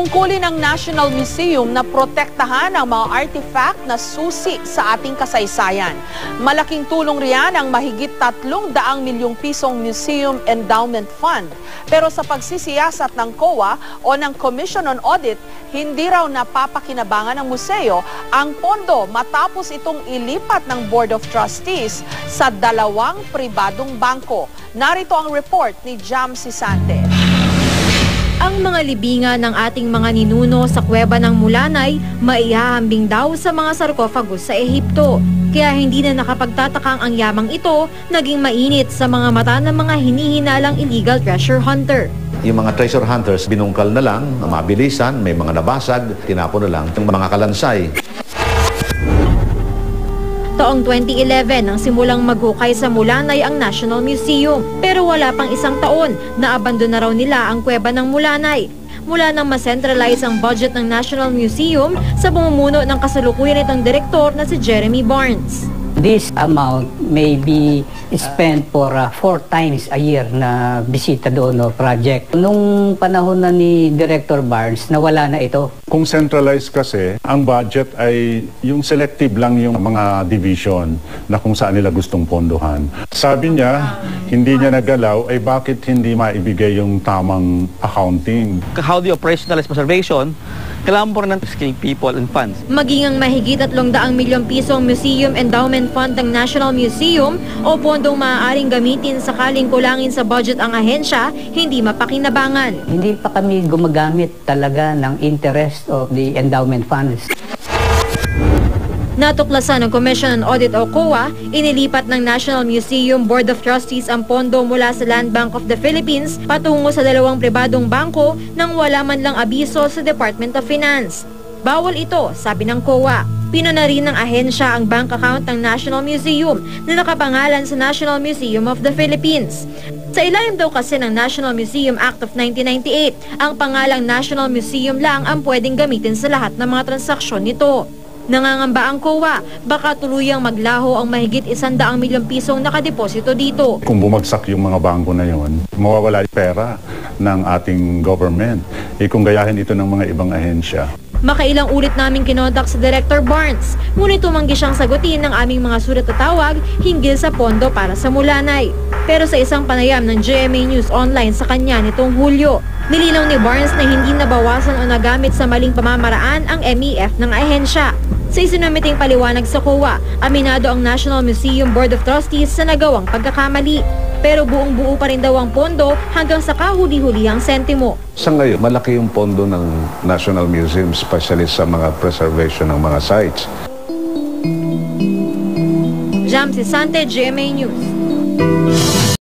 Tungkulin ng National Museum na protektahan ang mga artifact na susi sa ating kasaysayan. Malaking tulong riyan ang mahigit 300 milyong pisong Museum Endowment Fund. Pero sa pagsisiyasat ng COA o ng Commission on Audit, hindi raw napapakinabangan ng museo ang pondo matapos itong ilipat ng Board of Trustees sa 2 pribadong bangko. Narito ang report ni Jam Sisante. Ang mga libingan ng ating mga ninuno sa kuweba ng Mulanay maihahambing daw sa mga sarcophagus sa Ehipto. Kaya hindi na nakapagtatakang ang yamang ito naging mainit sa mga mata ng mga hinihinalang illegal treasure hunter. Yung mga treasure hunters, binungkal na lang, mabilisan, may mga nabasag, tinapon na lang yung mga kalansay. Taong 2011 nang simulang maghukay sa Mulanay ang National Museum. Pero wala pang isang taon na abandon na raw nila ang kuweba ng Mulanay. Mula nang ma-centralize ang budget ng National Museum sa pamumuno ng kasalukuyan itong direktor na si Jeremy Barnes. This amount may be spent for 4 times a year na bisita doon o project. Nung panahon na ni Director Barnes, nawala na ito. Kung centralized kasi, ang budget ay yung selective lang yung mga division na kung saan nila gustong pondohan. Sabi niya, hindi niya nagalaw, ay bakit hindi maibigay yung tamang accounting? How do you operationalize preservation? Kailangan po rin ng skilled people and funds. Maging ang mahigit 300 milyong pisong Museum Endowment Fund ng National Museum o pondong maaaring gamitin sakaling kulangin sa budget ang ahensya, hindi mapakinabangan. Hindi pa kami gumagamit talaga ng interest of the endowment funds. Natuklasan ng Commission on Audit o COA, inilipat ng National Museum Board of Trustees ang pondo mula sa Land Bank of the Philippines patungo sa 2 pribadong bangko nang wala man lang abiso sa Department of Finance. Bawal ito, sabi ng COA. Pinuna rin ng ahensya ang bank account ng National Museum na nakapangalan sa National Museum of the Philippines. Sa ilalim daw kasi ng National Museum Act of 1998, ang pangalang National Museum lang ang pwedeng gamitin sa lahat ng mga transaksyon nito. Nangangamba ang COA, baka tuluyang maglaho ang mahigit 100 milyong pisong nakadeposito dito. Kung bumagsak yung mga bangko na yon, mawawala yung pera ng ating government. Kung gayahin ito ng mga ibang ahensya. Makailang ulit namin kinontak sa Director Barnes, ngunit tumanggi siyang sagutin ng aming mga sulat at tawag hinggil sa pondo para sa Mulanay. Pero sa isang panayam ng GMA News Online sa kanya nitong Hulyo, nilinaw ni Barnes na hindi nabawasan o nagamit sa maling pamamaraan ang MEF ng ahensya. Sa isinumiting paliwanag sa COA, aminado ang National Museum Board of Trustees sa nagawang pagkakamali. Pero buong-buo pa rin daw ang pondo hanggang sa kahuli-hulihang sentimo. Sa ngayon, malaki yung pondo ng National Museum, especially sa mga preservation ng mga sites. Jam Sisante, GMA News.